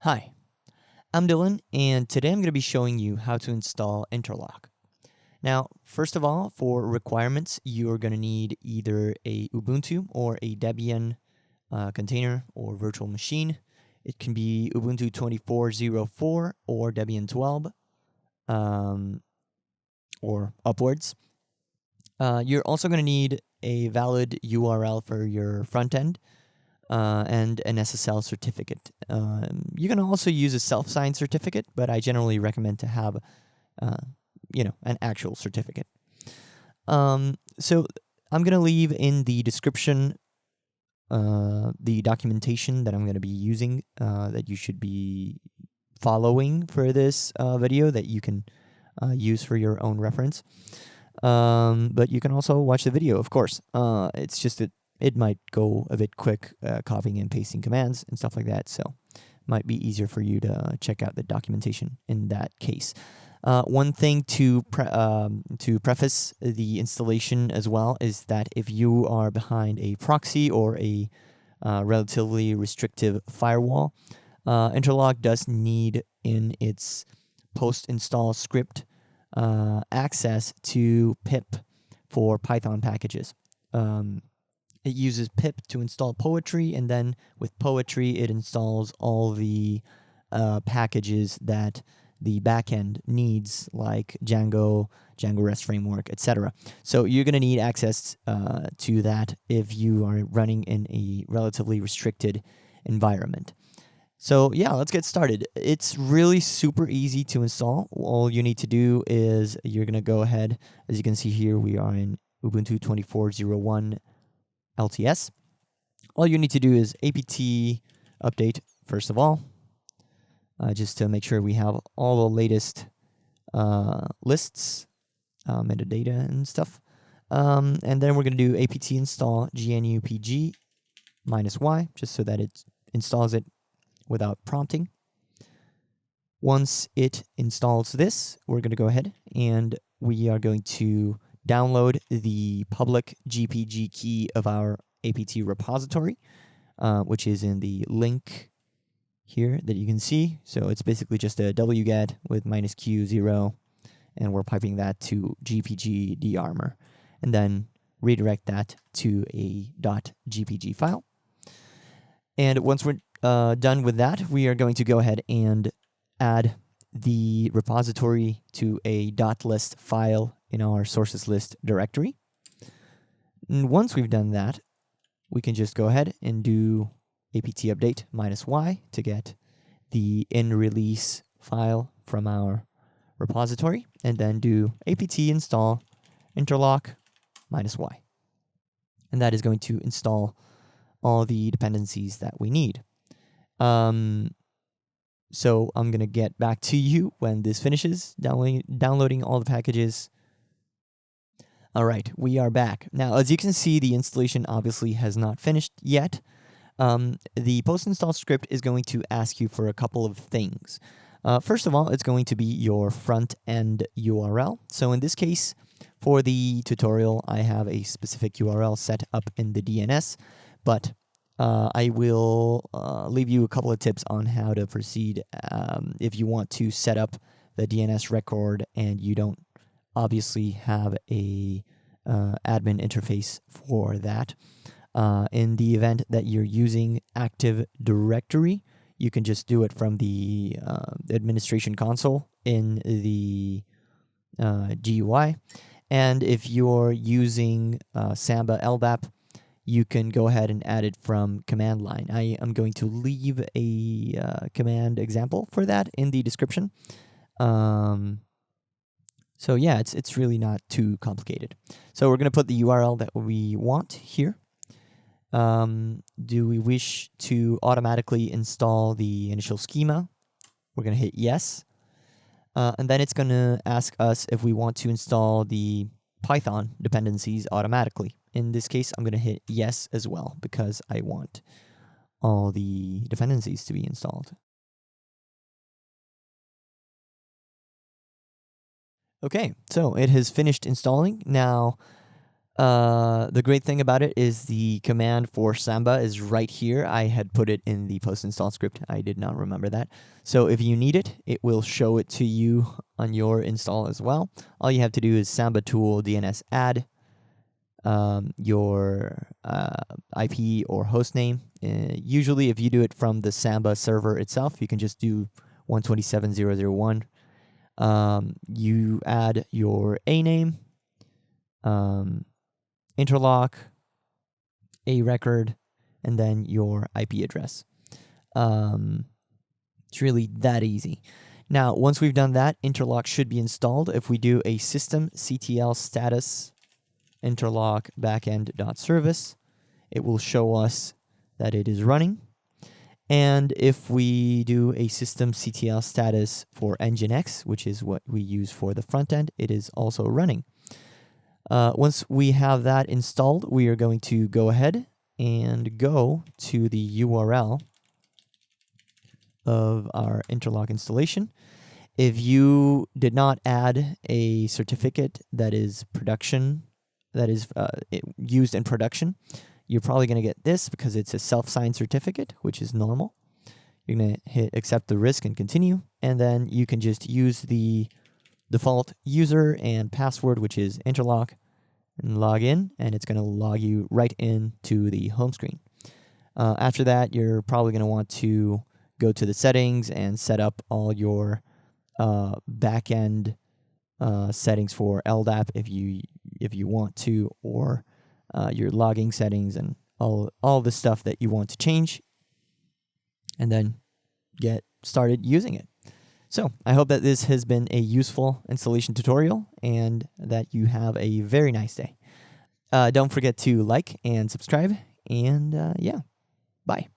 Hi, I'm Dylan, and today I'm going to be showing you how to install Interlock. Now, first of all, for requirements, you're going to need either a Ubuntu or a Debian container or virtual machine. It can be Ubuntu 24.04 or Debian 12 or upwards. You're also going to need a valid URL for your front end. And an SSL certificate. You can also use a self-signed certificate, but I generally recommend to have, an actual certificate. So I'm going to leave in the description the documentation that I'm going to be using that you should be following for this video that you can use for your own reference. But you can also watch the video, of course. It's just that it might go a bit quick copying and pasting commands and stuff like that, so it might be easier for you to check out the documentation in that case. One thing to preface the installation as well is that if you are behind a proxy or a relatively restrictive firewall, Interlock does need in its post-install script access to pip for Python packages. It uses pip to install Poetry, and then with Poetry, it installs all the packages that the backend needs, like Django, Django REST Framework, etc. So you're going to need access to that if you are running in a relatively restricted environment. So yeah, let's get started. It's really super easy to install. All you need to do is you're going to go ahead. As you can see here, we are in Ubuntu 24.01 LTS. All you need to do is apt update, first of all, just to make sure we have all the latest lists, metadata and stuff. And then we're going to do apt install gnupg -y, just so that it installs it without prompting. Once it installs this, we're going to go ahead and we are going to download the public GPG key of our apt repository, which is in the link here that you can see. So it's basically just a wget with -q0, and we're piping that to GPG dearmor, and then redirect that to a .gpg file. And once we're done with that, we are going to go ahead and add the repository to a .list file in our sources list directory. And once we've done that, we can just go ahead and do apt update -y to get the in-release file from our repository, and then do apt install interlock -y. And that is going to install all the dependencies that we need. So I'm going to get back to you when this finishes, downloading all the packages. All right, we are back. Now, as you can see, the installation obviously has not finished yet. The post-install script is going to ask you for a couple of things. First of all, it's going to be your front-end URL. So in this case, for the tutorial, I have a specific URL set up in the DNS, but I will leave you a couple of tips on how to proceed if you want to set up the DNS record and you don't obviously have a admin interface for that. In the event that you're using Active Directory, you can just do it from the administration console in the GUI. And if you're using Samba LDAP, you can go ahead and add it from command line. I am going to leave a command example for that in the description. So yeah, it's really not too complicated. So we're going to put the URL that we want here. Do we wish to automatically install the initial schema? We're going to hit yes. And then it's going to ask us if we want to install the Python dependencies automatically. In this case, I'm going to hit yes as well because I want all the dependencies to be installed. Okay, so it has finished installing. Now, The great thing about it is the command for Samba is right here. I had put it in the post-install script. I did not remember that. So if you need it, it will show it to you on your install as well. All you have to do is samba-tool DNS add your IP or host name. Usually, if you do it from the Samba server itself, you can just do 127.0.0.1. You add your A name, Interlock, a record, and then your IP address. It's really that easy. Now, once we've done that, Interlock should be installed. If we do a systemctl status interlock backend.service, it will show us that it is running. And if we do a systemctl status for nginx, which is what we use for the front end, it is also running. Once we have that installed, we are going to go ahead and go to the URL of our Interlock installation. If you did not add a certificate that is used in production, you're probably going to get this because it's a self-signed certificate, which is normal. You're going to hit accept the risk and continue, and then you can just use the default user and password, which is Interlock, and log in, and it's going to log you right into the home screen. After that, you're probably going to want to go to the settings and set up all your backend settings for LDAP if you want to, or your logging settings and all the stuff that you want to change, and then get started using it. So I hope that this has been a useful installation tutorial and that you have a very nice day. Don't forget to like and subscribe, and yeah, bye.